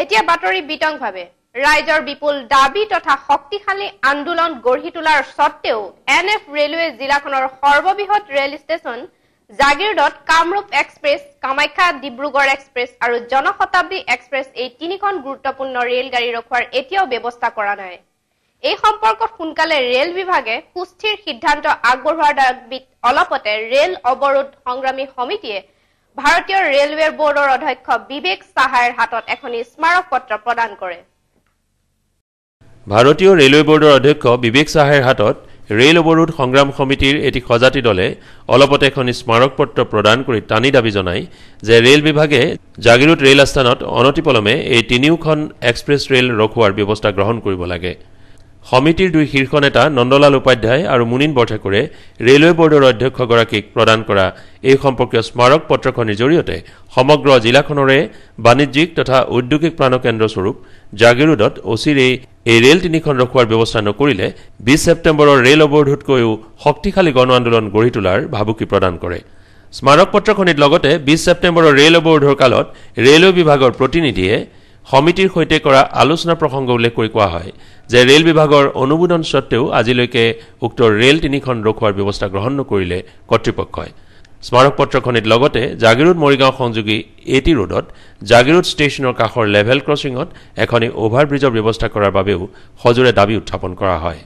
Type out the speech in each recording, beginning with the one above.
এতিয়া বাতৰি বিতংভাৱে ৰাইজৰ বিপুল দাবী তথা শক্তিশালী আন্দোলন গঢ়ি তোলাৰ সত্ত্বেও এনএফ ৰেলৱে জিলাখনৰ সৰ্ববৃহৎ ৰেল ষ্টেচন জাগিৰোডত কামৰূপ এক্সপ্ৰেছ, কামাখ্যা ডিব্ৰুগড় এক্সপ্ৰেছ আৰু জনশতাব্দী এক্সপ্ৰেছ এই তিনিখন গুৰুত্বপূৰ্ণ ৰেলগাড়ী ৰখোৱাৰ এতিয়াও ব্যৱস্থা কৰা নাই। এই সম্পৰ্কত সোনকালে ৰেল বিভাগে সুস্থিৰ সিদ্ধান্ত আগবঢ়োৱাৰ দাবীত অলপতে ৰেল অৱৰোধ সংগ্ৰামী সমিতিয়ে ভাৰতীয় ৰেলৱে বোৰ্ডৰ অধ্যক্ষ বিবেক সাহাইৰ হাতত এখন স্মাৰক পত্ৰ প্ৰদান কৰে। ভাৰতীয় ৰেলৱে বোৰ্ডৰ অধ্যক্ষ বিবেক সাহাইৰ হাতত ৰেল অৱৰোধ সংগ্ৰাম সমিতিৰ এটি সজাতি দলে অলপতে এখন স্মাৰক পত্ৰ প্ৰদান কৰি টানি দাবী জনায় যে ৰেল বিভাগে জাগিৰোড ৰেল আস্থানত অনতিপলমে এই তিনিওখন এক্সপ্ৰেছ ৰেল ৰখোৱাৰ ব্যৱস্থা গ্ৰহণ কৰিব লাগে। সমিতিৰ দুই শীৰ্ষ নেতা নন্দলাল উপাধ্যায় আৰু মুনীন বৰঠাকুৰে ৰেলৱে বোৰ্ডৰ অধ্যক্ষগৰাকীক প্ৰদান কৰা এই সম্পৰ্কীয় স্মাৰক পত্ৰখনৰ জৰিয়তে সমগ্ৰ জিলাখনৰে বাণিজ্যিক তথা ঔদ্যোগিক প্ৰাণকেন্দ্ৰস্বৰূপ জাগিৰোডত অচিৰেই এই ৰেল তিনিখন ৰখোৱাৰ ব্যৱস্থা নকৰিলে 20 ছেপ্টেম্বৰৰ ৰেল অৱৰোধতকৈও শক্তিশালী গণ আন্দোলন গঢ়ি তোলাৰ ভাবুকি প্ৰদান কৰে। স্মাৰক পত্ৰখনিত লগতে 20 ছেপ্টেম্বৰৰ ৰেল অৱৰোধৰ কালত ৰেলৱে বিভাগৰ প্ৰতিনিধিয়ে সমিতিৰ সৈতে কৰা আলোচনা প্ৰসংগ উল্লেখ কৰি কোৱা হয় যে ৰেল বিভাগৰ অনুমোদন সত্ত্বেও আজিলৈকে উক্ত ৰেল তিনিখন ৰখোৱাৰ ব্যৱস্থা গ্ৰহণ নকৰিলে কৰ্তৃপক্ষই। স্মাৰক পত্ৰখনিত লগতে জাগিৰোড মৰিগাঁও সংযোগী এটি ৰোডত জাগিৰোড ষ্টেচনৰ কাষৰ লেভেল ক্ৰছিঙত এখনি অভাৰব্ৰিজৰ ব্যৱস্থা কৰাৰ বাবেও সজোৰে দাবী উত্থাপন কৰা হয়।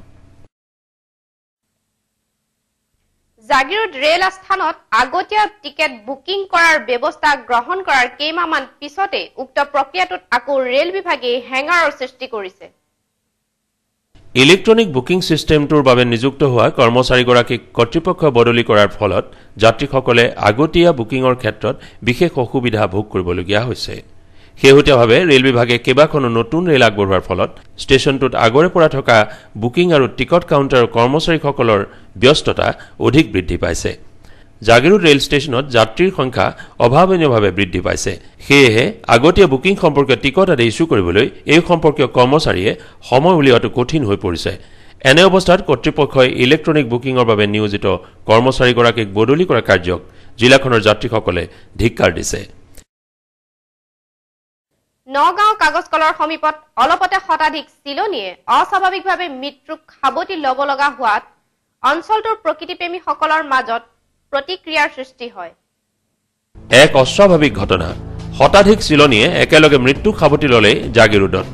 জাগিৰোড ৰেল আস্থানত আগতীয়া টিকেট বুকিং কৰাৰ ব্যৱস্থা গ্ৰহণ কৰাৰ কেইমাহমান পিছতে উক্ত প্ৰক্ৰিয়াটোত আকৌ ৰেল বিভাগে হেঙাৰৰ সৃষ্টি কৰিছে। ইলেক্ট্ৰনিক বুকিং সিস্টেমটোৰ বাবে নিযুক্ত হোৱা কৰ্মচাৰীগৰাকীক কৰ্তৃপক্ষ বদলি কৰাৰ ফলত যাত্ৰীসকলে আগতীয়া বুকিঙৰ ক্ষেত্ৰত বিশেষ অসুবিধা ভোগ কৰিবলগীয়া হৈছে। শেহতীয়াভাৱে ৰেল বিভাগে কেইবাখনো নতুন ৰেল আগবঢ়োৱাৰ ফলত ষ্টেচনটোত আগৰে পৰা থকা বুকিং আৰু টিকট কাউণ্টাৰৰ কৰ্মচাৰীসকলৰ ব্যস্ততা অধিক বৃদ্ধি পাইছে। জাগিৰোড ৰেল ষ্টেচনত যাত্ৰীৰ সংখ্যা অভাৱনীয়ভাৱে বৃদ্ধি পাইছে। সেয়েহে আগতীয়া বুকিং সম্পৰ্কীয় টিকট আদি ইছ্যু কৰিবলৈ এই সম্পৰ্কীয় কৰ্মচাৰীয়ে সময় উলিওৱাটো কঠিন হৈ পৰিছে। এনে অৱস্থাত কৰ্তৃপক্ষই ইলেক্ট্ৰনিক বুকিঙৰ বাবে নিয়োজিত কৰ্মচাৰীগৰাকীক বদলি কৰা কাৰ্যক জিলাখনৰ যাত্ৰীসকলে ধিক্কাৰ দিছে। নগাঁও কাগজ কলৰ সমীপত অলপতে শতাধিক চিলনীয়ে অস্বাভাৱিকভাৱে মৃত্যুক সাৱটি ল'ব লগা হোৱাত অঞ্চলটোৰ প্ৰকৃতিপ্ৰেমীসকলৰ মাজত প্ৰতিক্ৰিয়াৰ সৃষ্টি হয়। এক অস্বাভাৱিক ঘটনা, শতাধিক চিলনীয়ে একেলগে মৃত্যুক সাৱটি ল'লে জাগিৰোডত।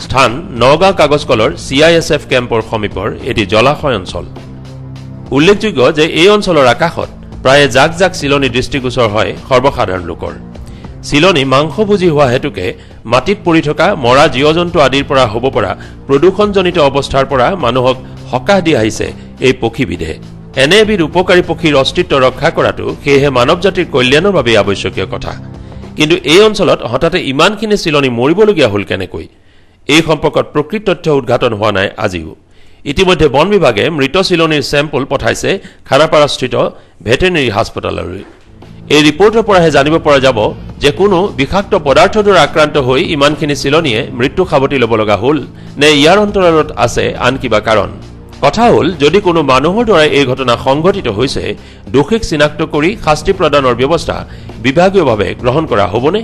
স্থান নগাঁও কাগজ কলৰ CISF কেম্পৰ সমীপৰ এটি জলাশয় অঞ্চল। উল্লেখযোগ্য যে এই অঞ্চলৰ আকাশত প্ৰায় জাক জাক চিলনী দৃষ্টিগোচৰ হয় সৰ্বসাধাৰণ লোকৰ। চিলনী মাংসভোজী হোৱা হেতুকে মাটিত পৰি থকা মৰা জীৱ জন্তু আদিৰ পৰা হ'ব পৰা প্ৰদূষণজনিত অৱস্থাৰ পৰা মানুহক সকাহ দি আহিছে এই পক্ষীবিধে। এনে এবিধ উপকাৰী পক্ষীৰ অস্তিত্ব ৰক্ষা কৰাটো সেয়েহে মানৱ জাতিৰ কল্যাণৰ বাবে আৱশ্যকীয় কথা। কিন্তু এই অঞ্চলত হঠাতে ইমানখিনি চিলনী মৰিবলগীয়া হ'ল কেনেকৈ? এই সম্পৰ্কত প্ৰকৃত তথ্য উদ্ঘাটন হোৱা নাই আজিও। ইতিমধ্যে বন বিভাগে মৃত চিলনীৰ চেম্পল পঠাইছে খানাপাৰাস্থিত ভেটেনেৰী হাস্পতাললৈ। এই ৰিপৰ্টৰ পৰাহে জানিব পৰা যাব যে কোনো বিষাক্ত পদাৰ্থৰ দ্বাৰা আক্ৰান্ত হৈ ইমানখিনি চিলনীয়ে মৃত্যু সাৱটি ল'ব লগা হ'ল নে ইয়াৰ অন্তৰালত আছে আন কিবা কাৰণ। কথা হ'ল, যদি কোনো মানুহৰ দ্বাৰা এই ঘটনা সংঘটিত হৈছে, দোষীক চিনাক্ত কৰি শাস্তি প্ৰদানৰ ব্যৱস্থা বিভাগীয়ভাৱে গ্ৰহণ কৰা হ'বনে?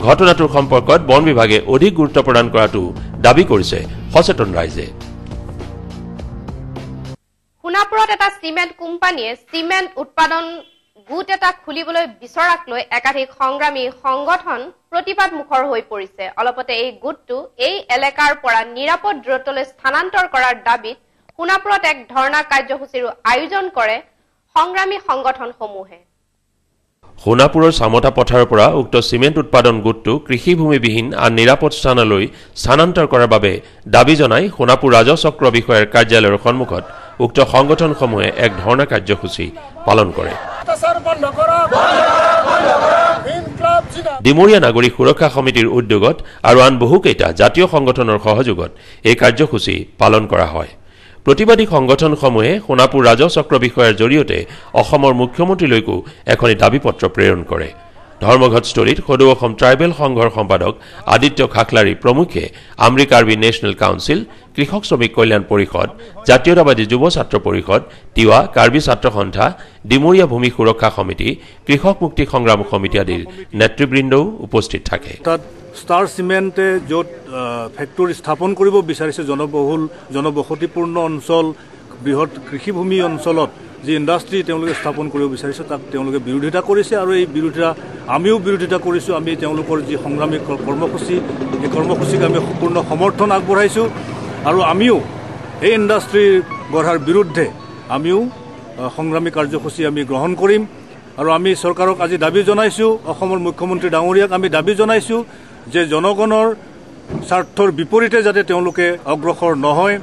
ঘটনাটোৰ সম্পৰ্কত বন বিভাগে অধিক গুৰুত্ব প্ৰদান কৰাটো দাবী কৰিছে সচেতন ৰাইজে। সোণাপুৰত এটা চিমেণ্ট কোম্পানীয়ে চিমেণ্ট উৎপাদন গোট এটা খুলিবলৈ বিচৰাক লৈ একাধিক সংগ্ৰামী সংগঠন প্ৰতিবাদ মুখৰ হৈ পৰিছে। অলপতে এই গোটটো এই এলেকাৰ পৰা নিৰাপদ দূৰত্বলৈ স্থানান্তৰ কৰাৰ দাবীত সোণাপুৰত এক ধৰ্ণা কাৰ্যসূচীৰো আয়োজন কৰে সংগ্ৰামী সংগঠনসমূহে। সোণাপুৰৰ চামতা পথাৰৰ পৰা উক্ত চিমেণ্ট উৎপাদন গোটটো কৃষিভূমিবিহীন আন নিৰাপদ স্থানলৈ স্থানান্তৰ কৰাৰ বাবে দাবী জনাই সোণাপুৰ ৰাজচক্ৰ বিষয়াৰ কাৰ্যালয়ৰ সন্মুখত উক্ত সংগঠনসমূহে এক ধৰ্ণা কাৰ্যসূচী পালন কৰে। ডিমৰীয়া নাগৰিক সুৰক্ষা সমিতিৰ উদ্যোগত আৰু আন বহুকেইটা জাতীয় সংগঠনৰ সহযোগত এই কাৰ্যসূচী পালন কৰা হয়। প্ৰতিবাদী সংগঠনসমূহে সোণাপুৰ ৰাজচক্ৰ বিষয়াৰ জৰিয়তে অসমৰ মুখ্যমন্ত্ৰীলৈকো এখনি দাবী পত্ৰ প্ৰেৰণ কৰে। ধৰ্মঘটস্থলীত সদৌ অসম ট্ৰাইবেল সংঘৰ সম্পাদক আদিত্য খাখলাৰী প্ৰমুখে আমৰি কাৰ্বি নেশ্যনেল কাউন্সিল, কৃষক শ্ৰমিক কল্যাণ পৰিষদ, জাতীয়তাবাদী যুৱ ছাত্ৰ পৰিষদ, তিৱা কাৰ্বি ছাত্ৰ সন্থা, ডিমৰীয়া ভূমি সুৰক্ষা সমিতি, কৃষক মুক্তি সংগ্ৰাম সমিতি আদিৰ নেতৃবৃন্দও উপস্থিত থাকে। ষ্টাৰ চিমেণ্টে য'ত ফেক্টৰী স্থাপন কৰিব বিচাৰিছে জনবহুল জনবসতিপূৰ্ণ অঞ্চল, বৃহৎ কৃষিভূমি অঞ্চলত যি ইণ্ডাষ্ট্ৰী তেওঁলোকে স্থাপন কৰিব বিচাৰিছে তাক তেওঁলোকে বিৰোধিতা কৰিছে আৰু এই বিৰোধিতা আমিও বিৰোধিতা কৰিছোঁ। আমি তেওঁলোকৰ যি সংগ্ৰামী কৰ্মসূচী, এই কৰ্মসূচীক আমি সম্পূৰ্ণ সমৰ্থন আগবঢ়াইছোঁ আৰু আমিও এই ইণ্ডাষ্ট্ৰী গঢ়াৰ বিৰুদ্ধে আমিও সংগ্ৰামী কাৰ্যসূচী আমি গ্ৰহণ কৰিম। আৰু আমি চৰকাৰক আজি দাবী জনাইছোঁ, অসমৰ মুখ্যমন্ত্ৰী ডাঙৰীয়াক আমি দাবী জনাইছোঁ যে জনগণৰ স্বাৰ্থৰ বিপৰীতে যাতে তেওঁলোকে অগ্ৰসৰ নহয়,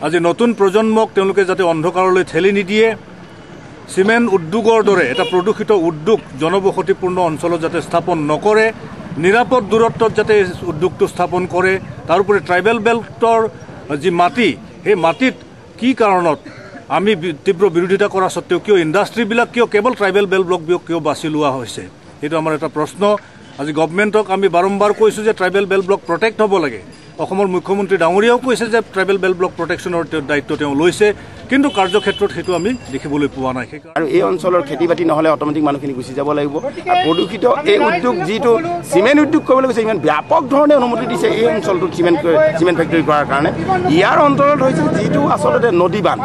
আজি নতুন প্ৰজন্মক তেওঁলোকে যাতে অন্ধকাৰলৈ ঠেলি নিদিয়ে, চিমেণ্ট উদ্যোগৰ দৰে এটা প্ৰদূষিত উদ্যোগ জনবসতিপূৰ্ণ অঞ্চলত যাতে স্থাপন নকৰে, নিৰাপদ দূৰত্বত যাতে উদ্যোগটো স্থাপন কৰে। তাৰোপৰি ট্ৰাইবেল বেল্টৰ যি মাটি, সেই মাটিত কি কাৰণত আমি তীব্ৰ বিৰোধিতা কৰা সত্ত্বেও কিয় ইণ্ডাষ্ট্ৰীবিলাক কিয় কেৱল ট্ৰাইবেল বেল্ট ব্লকবিলাক কিয় বাছি লোৱা হৈছে, সেইটো আমাৰ এটা প্ৰশ্ন। আজি গভৰ্ণমেণ্টক আমি বাৰম্বাৰ কৈছোঁ যে ট্ৰাইবেল বেল্ট ব্লক প্ৰটেক্ট হ'ব লাগে। অসমৰ মুখ্যমন্ত্ৰী ডাঙৰীয়াও কৈছে যে ট্ৰাইবেল বেল্ট ব্লক প্ৰটেকশ্যনৰ দায়িত্ব তেওঁ লৈছে, কিন্তু কাৰ্যক্ষেত্ৰত সেইটো আমি দেখিবলৈ পোৱা নাই। আৰু এই অঞ্চলৰ খেতি বাতি নহ'লে অট'মেটিক মানুহখিনি গুচি যাব লাগিব। আৰু প্ৰদূষিত এই উদ্যোগ যিটো চিমেণ্ট উদ্যোগ কৰিবলৈ গৈছে, ইমান ব্যাপক ধৰণে অনুমতি দিছে এই অঞ্চলটোত চিমেণ্ট ফেক্টৰী কৰাৰ কাৰণে। ইয়াৰ অন্তৰত হৈছে যিটো আচলতে নদী বান্ধ,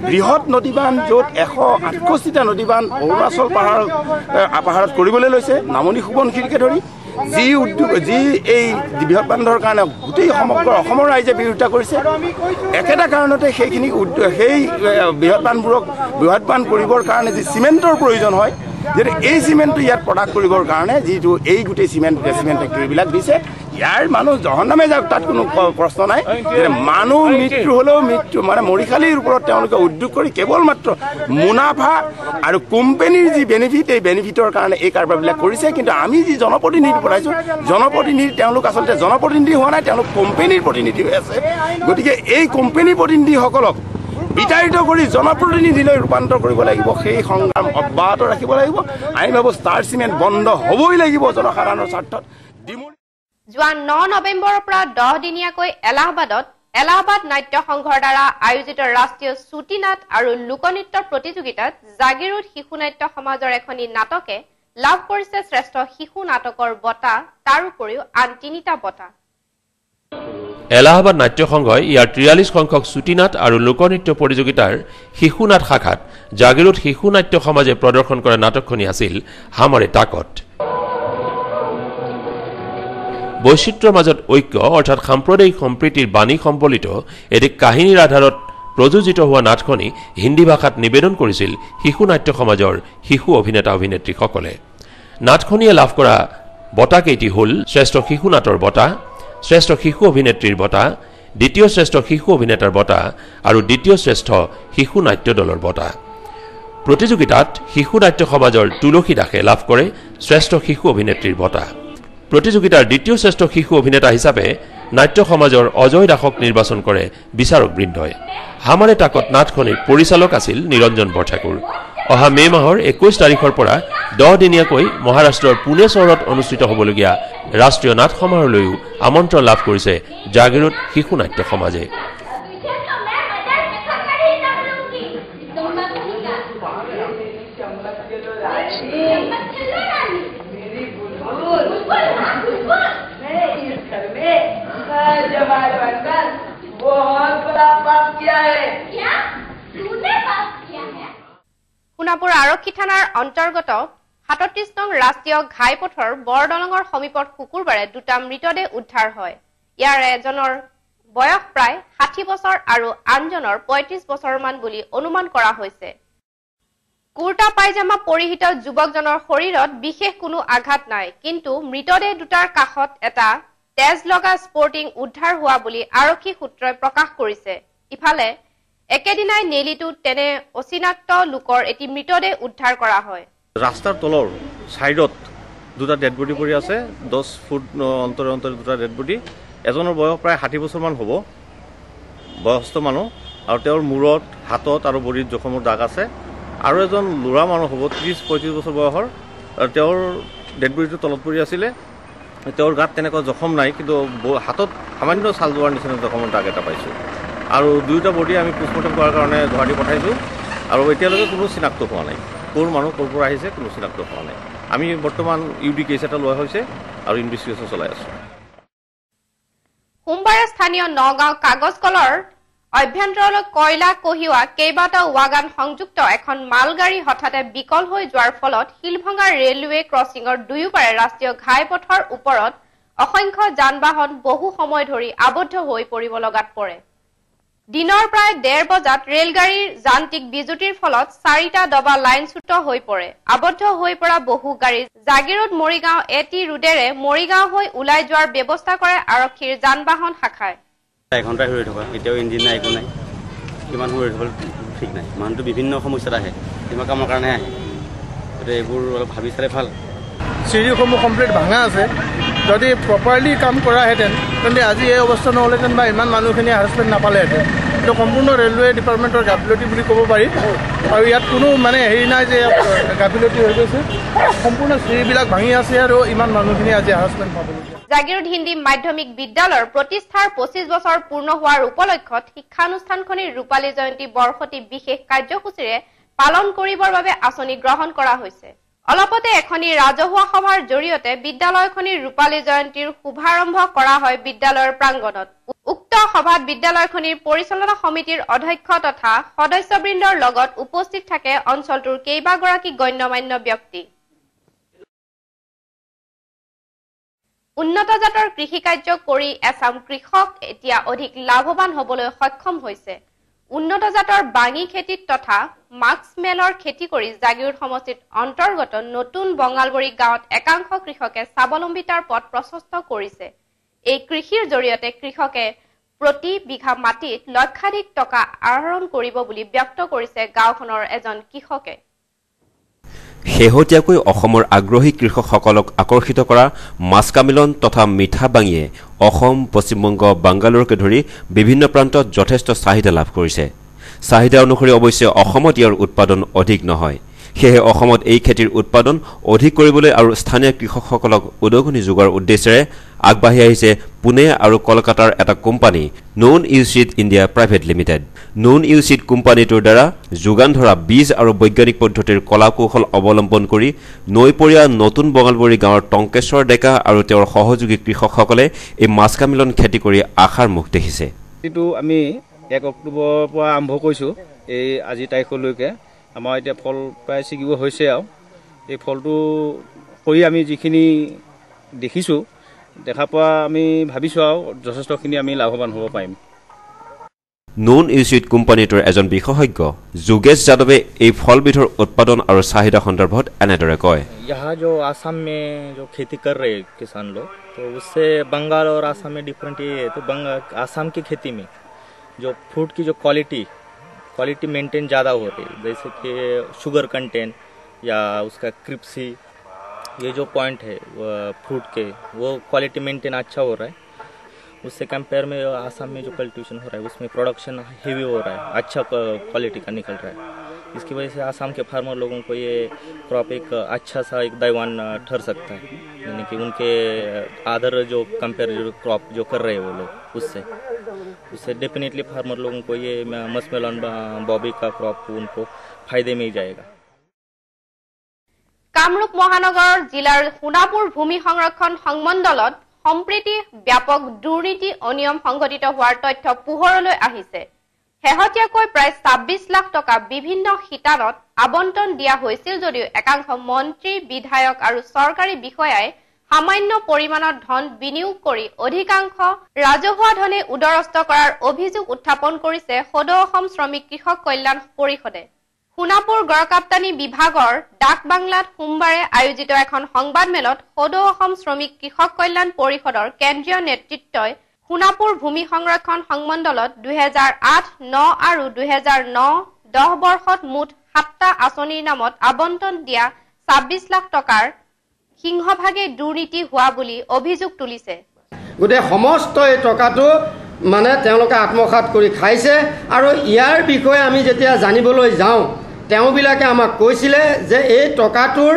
বৃহৎ নদী বান্ধ, য'ত 168টা নদী বান্ধ অৰুণাচল পাহাৰত কৰিবলৈ লৈছে, নামনি সোৱণশিৰিকে ধৰি যি উদ্যোগ যি এই বৃহৎ বান্ধৰ কাৰণে গোটেই সমগ্ৰ অসমৰ ৰাইজে বিৰোধিতা কৰিছে। একেটা কাৰণতে সেইখিনি সেই বৃহৎ বান্ধ কৰিবৰ কাৰণে যি চিমেণ্টৰ প্ৰয়োজন হয়, যদি এই চিমেণ্টটো ইয়াত প্ৰডাক্ট কৰিবৰ কাৰণে যিটো এই গোটেই চিমেণ্ট ফেক্টৰীবিলাক দিছে, ইয়াৰ মানুহ জহন্নামে যাওক তাত কোনো প্ৰশ্ন নাই। মানুহ মৃত্যু হ'লেও মৃত্যু মানে মৰিশালীৰ ওপৰত তেওঁলোকে উদ্যোগ কৰি কেৱল মাত্ৰ মুনাফা আৰু কোম্পানীৰ যি বেনিফিট, এই বেনিফিটৰ কাৰণে এই কাৰবাৰবিলাক কৰিছে। কিন্তু আমি যি জনপ্ৰতিনিধি পঠাইছোঁ, জনপ্ৰতিনিধি তেওঁলোক আচলতে জনপ্ৰতিনিধি হোৱা নাই, তেওঁলোক কোম্পানীৰ প্ৰতিনিধি হৈ আছে। গতিকে এই কোম্পানী প্ৰতিনিধিসকলক বিতাড়িত কৰি জনপ্ৰতিনিধিলৈ ৰূপান্তৰ কৰিব লাগিব। সেই সংগ্ৰাম অব্যাহত ৰাখিব লাগিব। আমি ভাবোঁ ষ্টাৰ চিমেণ্ট বন্ধ হ'বই লাগিব জনসাধাৰণৰ স্বাৰ্থত। যোৱা 9 নৱেম্বৰৰ পৰা 10 দিনীয়াকৈ এলাহাবাদত এলাহাবাদ নাট্য সংঘৰ দ্বাৰা আয়োজিত ৰাষ্ট্ৰীয় চুটি নাট আৰু লোকনৃত্য প্ৰতিযোগিতাত জাগিৰোড শিশু নাট্য সমাজৰ এখনি নাটকে লাভ কৰিছে শ্ৰেষ্ঠ শিশু নাটকৰ বঁটা, তাৰ উপৰিও আন 3টা বঁটা। এলাহাবাদ নাট্য সংঘই ইয়াৰ 43 সংখ্যক চুটি নাট আৰু লোকনৃত্য প্ৰতিযোগিতাৰ শিশু নাট শাখাত জাগিৰোড শিশু নাট্য সমাজে প্ৰদৰ্শন কৰা নাটকখনি আছিল হামাৰে তাকত। বৈচিত্ৰ্যৰ মাজত ঐক্য অৰ্থাৎ সাম্প্ৰদায়িক সম্প্ৰীতিৰ বাণী সম্বলিত এটি কাহিনীৰ আধাৰত প্ৰযোজিত হোৱা নাটখনি হিন্দী ভাষাত নিবেদন কৰিছিল শিশু নাট্য সমাজৰ শিশু অভিনেতা অভিনেত্ৰীসকলে। নাটখনিয়ে লাভ কৰা বঁটাকেইটি হ'ল শ্ৰেষ্ঠ শিশু নাটৰ বঁটা, শ্ৰেষ্ঠ শিশু অভিনেত্ৰীৰ বঁটা, দ্বিতীয় শ্ৰেষ্ঠ শিশু অভিনেতাৰ বঁটা আৰু দ্বিতীয় শ্ৰেষ্ঠ শিশু নাট্য দলৰ বঁটা। প্ৰতিযোগিতাত শিশু নাট্য সমাজৰ তুলসী দাসে লাভ কৰে শ্ৰেষ্ঠ শিশু অভিনেত্ৰীৰ বঁটা। প্ৰতিযোগিতাৰ দ্বিতীয় শ্ৰেষ্ঠ শিশু অভিনেতা হিচাপে নাট্য সমাজৰ অজয় দাসক নিৰ্বাচন কৰে বিচাৰকবৃন্দই। হামাৰে তাকত নাটখনিৰ পৰিচালক আছিল নিৰঞ্জন বৰঠাকুৰ। অহা মে মাহৰ 21 তাৰিখৰ পৰা 10 দিনীয়াকৈ মহাৰাষ্ট্ৰৰ পুনে চহৰত অনুষ্ঠিত হ'বলগীয়া ৰাষ্ট্ৰীয় নাট সমাৰোহলৈও আমন্ত্ৰণ লাভ কৰিছে জাগিৰোড শিশু নাট্য সমাজে। সোণাপুৰ আৰক্ষী থানাৰ অন্তৰ্গত 37 নং ৰাষ্ট্ৰীয় ঘাইপথৰ বৰদলঙৰ সমীপত শুকুৰবাৰে 2টা মৃতদেহ উদ্ধাৰ হয়। ইয়াৰ এজনৰ বয়স প্ৰায় 60 বছৰ আৰু আনজনৰ 35 বছৰমান বুলি অনুমান কৰা হৈছে। কুৰ্তা পায়জামা পৰিহিত যুৱকজনৰ শৰীৰত বিশেষ কোনো আঘাত নাই, কিন্তু মৃতদেহ দুটাৰ কাষত এটা তেজ লগা স্পৰ্টিং উদ্ধাৰ হোৱা বুলি আৰক্ষী সূত্ৰই প্ৰকাশ কৰিছে। ইফালে একেদিনাই নেলিটোত তেনে অচিনাক্ত লোকৰ এটি মৃতদেহ উদ্ধাৰ কৰা হয়। ৰাস্তাৰ তলৰ সাইডত 2টা ডেড বডি পৰি আছে, 10 ফুট অন্তৰে অন্তৰে 2টা ডেড বডি। এজনৰ বয়স প্ৰায় 60 বছৰমান হ'ব, বয়সস্থ মানুহ, আৰু তেওঁৰ মূৰত, হাতত আৰু বডিত জখমৰ দাগ আছে। আৰু এজন ল'ৰা মানুহ হ'ব 30-35 বছৰ বয়সৰ, তেওঁৰ ডেড বডিটো তলত পৰি আছিলে তেওঁৰ গাত তেনেকুৱা জখম নাই কিন্তু হাতত সামান্য ছাল যোৱাৰ নিচিনা জখমৰ দাগ এটা পাইছোঁ আৰু দুয়োটা বডি আমি পোষ্টমৰ্টেম কৰাৰ কাৰণে গুৱাহাটী পঠাইছোঁ আৰু এতিয়ালৈকে কোনো চিনাক্ত হোৱা নাই ক'ৰ মানুহ ক'ৰ পৰা আহিছে কোনো চিনাক্ত হোৱা নাই আমি বৰ্তমান ইউডি কেছ এটা লোৱা হৈছে আৰু ইনভেষ্টিগেশ্যন চলাই আছোঁ সোমবাৰে স্থানীয় নগাঁও কাগজ কলৰ অভ্যন্তৰলৈ কয়লা কঢ়িওৱা কেইবাটাও ৱাগান সংযুক্ত এখন মালগাড়ী হঠাতে বিকল হৈ যোৱাৰ ফলত শিলভঙা ৰেলৱে ক্ৰছিঙৰ দুয়োপাৰে ৰাষ্ট্ৰীয় ঘাইপথৰ ওপৰত অসংখ্য যান বাহন বহু সময় ধৰি আবদ্ধ হৈ পৰিব লগাত পৰে দিনৰ প্ৰায় 1:30 বজাত ৰেলগাড়ীৰ যান্ত্ৰিক বিজুতিৰ ফলত 4টা ডবা লাইনচ্যুত হৈ পৰে আবদ্ধ হৈ পৰা বহু গাড়ী জাগিৰোড মৰিগাঁও এটি ৰোডেৰে মৰিগাঁও হৈ ওলাই যোৱাৰ ব্যৱস্থা কৰে আৰক্ষীৰ যান বাহন শাখাই 1 ঘণ্টা হৈ থকা এতিয়াও ইঞ্জিন নাই একো নাই কিমান হৈ থকা ঠিক নাই মানুহটো বিভিন্ন সমস্যাত আহে কিবা কামৰ কাৰণে আহে গতিকে এইবোৰ অলপ ভাবি চালে ভাল চিৰিসমূহ কমপ্লিট ভাঙা আছে যদি প্ৰপাৰলি কাম কৰাহেঁতেন তেন্তে আজি এই অৱস্থা নহ'লেহেঁতেন বা ইমান মানুহখিনি হাৰাছমেণ্ট নাপালেহেঁতেন এইটো সম্পূৰ্ণ ৰেলৱে ডিপাৰ্টমেণ্টৰ গাফিলতি বুলি ক'ব পাৰি আৰু ইয়াত কোনো মানে হেৰি নাই যে গাফিলতি হৈ গৈছে সম্পূৰ্ণ চিৰিবিলাক ভাঙি আছে আৰু ইমান মানুহখিনি আজি হাৰাছমেণ্ট পাবলগীয়া জাগিৰোড হিন্দী মাধ্যমিক বিদ্যালয়ৰ প্ৰতিষ্ঠাৰ 25 বছৰ পূৰ্ণ হোৱাৰ উপলক্ষত শিক্ষানুষ্ঠানখনিৰ ৰূপালী জয়ন্তী বৰ্ষতি বিশেষ কাৰ্যসূচীৰে পালন কৰিবৰ বাবে আঁচনি গ্ৰহণ কৰা হৈছে অলপতে এখনি ৰাজহুৱা সভাৰ জৰিয়তে বিদ্যালয়খনিৰ ৰূপালী জয়ন্তীৰ শুভাৰম্ভ কৰা হয় বিদ্যালয়ৰ প্ৰাংগণত উক্ত সভাত বিদ্যালয়খনিৰ পৰিচালনা সমিতিৰ অধ্যক্ষ তথা সদস্যবৃন্দৰ লগত উপস্থিত থাকে অঞ্চলটোৰ কেইবাগৰাকী গণ্যমান্য ব্যক্তি উন্নত জাতৰ কৃষি কাৰ্য কৰি এছাম কৃষক এতিয়া অধিক লাভৱান হ'বলৈ সক্ষম হৈছে উন্নত জাতৰ বাঙি খেতিত তথা মাক্সমেলৰ খেতি কৰি জাগিৰোড সমষ্টিত অন্তৰ্গত নতুন বঙালবৰী গাঁৱত একাংশ কৃষকে স্বাৱলম্বিতাৰ পথ প্ৰশস্ত কৰিছে এই কৃষিৰ জৰিয়তে কৃষকে প্ৰতি বিঘা মাটিত লক্ষাধিক টকা আহৰণ কৰিব বুলি ব্যক্ত কৰিছে গাঁওখনৰ এজন কৃষকে শেহতীয়াকৈ অসমৰ আগ্ৰহী কৃষকসকলক আকৰ্ষিত কৰা মাছকামিলন তথা মিঠা বাঙিয়ে অসম পশ্চিমবংগ বাংগালোৰকে ধৰি বিভিন্ন প্ৰান্তত যথেষ্ট চাহিদা লাভ কৰিছে চাহিদা অনুসৰি অৱশ্যে অসমত ইয়াৰ উৎপাদন অধিক নহয় সেয়ে অসমত এই খেতিৰ উৎপাদন অধিক কৰিবলৈ আৰু স্থানীয় কৃষকসকলক উদগনি যোগোৱাৰ উদ্দেশ্যেৰে আগবাঢ়ি আহিছে পুনে আৰু কলকাতাৰ এটা কোম্পানী নন ইউচিড ইণ্ডিয়া প্ৰাইভেট লিমিটেড নন ইউচিড কোম্পানীটোৰ দ্বাৰা যোগান ধৰা বীজ আৰু বৈজ্ঞানিক পদ্ধতিৰ কলা কৌশল অৱলম্বন কৰি নৈপৰীয়া নতুন বঙালবৰী গাঁৱৰ টংকেশ্বৰ ডেকা আৰু তেওঁৰ সহযোগী কৃষকসকলে এই মাছকামিলন খেতি কৰি আশাৰ মুখ দেখিছে এইটো আমি 1 অক্টোবৰৰ পৰা আৰম্ভ কৰিছোঁ এই আজি তাৰিখলৈকে আমাৰ এতিয়া ফল প্ৰায় ছিগিব হৈছে আৰু এই ফলটো কৰি আমি যিখিনি দেখিছোঁ দেখা পোৱা আমি ভাবিছোঁ আৰু যথেষ্টখিনি আমি লাভৱান হ'ব পাৰিম নন ইউচিড কোম্পানীটোৰ এজন বিশেষজ্ঞ যোগেশ যাদৱে এই ফলবিধৰ উৎপাদন আৰু চাহিদা সন্দৰ্ভত এনেদৰে কয় यहाँ जो आसाम में जो खेती कर रहे हैं किसान लोग तो उससे बंगाल और आसाम में डिफरेंट ये है तो आसाम की खेती में जो फ्रूट की जो क्वालिटी मेंटेन ज़्यादा हो रही है जैसे कि शुगर कंटेंट या उसका क्रिप्सी ये जो पॉइंट है फ्रूट के वो क्वालिटी मेंटेन अच्छा हो रहा है उससे कंपेयर में आसाम में जो कल्टीवेशन हो रहा है उसमें प्रोडक्शन हेवी हो रहा है अच्छा क्वालिटी का निकल रहा है इसकी वजह से आसाम के फार्मर लोगों को ये क्रॉप एक अच्छा सा एक दायवान ठहर सकता है यानी कि उनके अदर जो कंपेयर जो क्रॉप जो कर रहे हैं वो लोग उससे डेफिनेटली फार्मर लोगों को ये मस्मेलन बॉबी का क्रॉप उनको फायदे में ही जाएगा কামৰূপ মহানগৰ জিলাৰ সোণাপুৰ ভূমি সংৰক্ষণ সংমণ্ডলত সম্প্ৰীতি ব্যাপক দুৰ্নীতি অনিয়ম সংঘটিত হোৱাৰ তথ্য পোহৰলৈ আহিছে শেহতীয়াকৈ প্ৰায় 26 লাখ টকা বিভিন্ন শিতানত আবণ্টন দিয়া হৈছিল যদিও একাংশ মন্ত্ৰী বিধায়ক আৰু চৰকাৰী বিষয়াই সামান্য পৰিমাণৰ ধন বিনিয়োগ কৰি অধিকাংশ ৰাজহুৱা ধনে উদৰস্ত কৰাৰ অভিযোগ উত্থাপন কৰিছে সদৌ অসম শ্ৰমিক কৃষক কল্যাণ পৰিষদে সোণাপুৰ গড়কাপ্তানি বিভাগৰ ডাক বাংলাত সোমবাৰে আয়োজিত এখন সংবাদমেলত সদৌ অসম শ্ৰমিক কৃষক কল্যাণ পৰিষদৰ কেন্দ্ৰীয় নেতৃত্বই সোণাপুৰ ভূমি সংৰক্ষণ সংমণ্ডলত 2008-9 আৰু 2009-10 বৰ্ষত মুঠ 7টা আঁচনিৰ নামত আবণ্টন দিয়া 26 লাখ টকাৰ সিংহভাগে দুৰ্নীতি হোৱা বুলি অভিযোগ তুলিছে গতে সমস্ত এই টকাটো মানে তেওঁলোকে আত্মসাৎ কৰি খাইছে আৰু ইয়াৰ বিষয়ে আমি যেতিয়া জানিবলৈ যাওঁ তেওঁবিলাকে আমাক কৈছিলে যে এই টকাটোৰ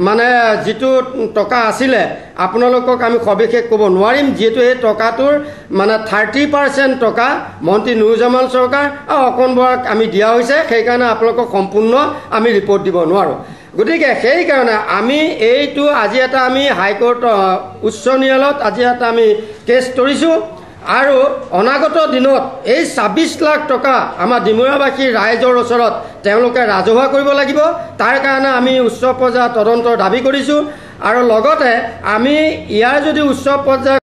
মানে যিটো টকা আছিলে আপোনালোকক আমি সবিশেষ ক'ব নোৱাৰিম, যিহেতু এই টকাটোৰ মানে 30% টকা মন্ত্ৰী নুৰুজ্জামান চৰকাৰ আৰু অকণ বৰাক আমি দিয়া হৈছে, সেইকাৰণে আপোনালোকক সম্পূৰ্ণ আমি ৰিপৰ্ট দিব নোৱাৰোঁ। গতিকে সেইকাৰণে আমি এইটো আজি এটা আমি হাইকোৰ্ট উচ্চ ন্যায়ালয়ত আজি এটা আমি কেছ তৰিছোঁ আৰু অনাগত দিনত এই ২৬ লাখ টকা আমাৰ ডিমৰাবাসী ৰাইজৰ ওচৰত তেওঁলোকে ৰাজহুৱা কৰিব লাগিব। তাৰ কাৰণে আমি উচ্চ পৰ্যায়ৰ তদন্তৰ দাবী কৰিছোঁ আৰু লগতে আমি ইয়াৰ যদি উচ্চ পৰ্যায়ৰ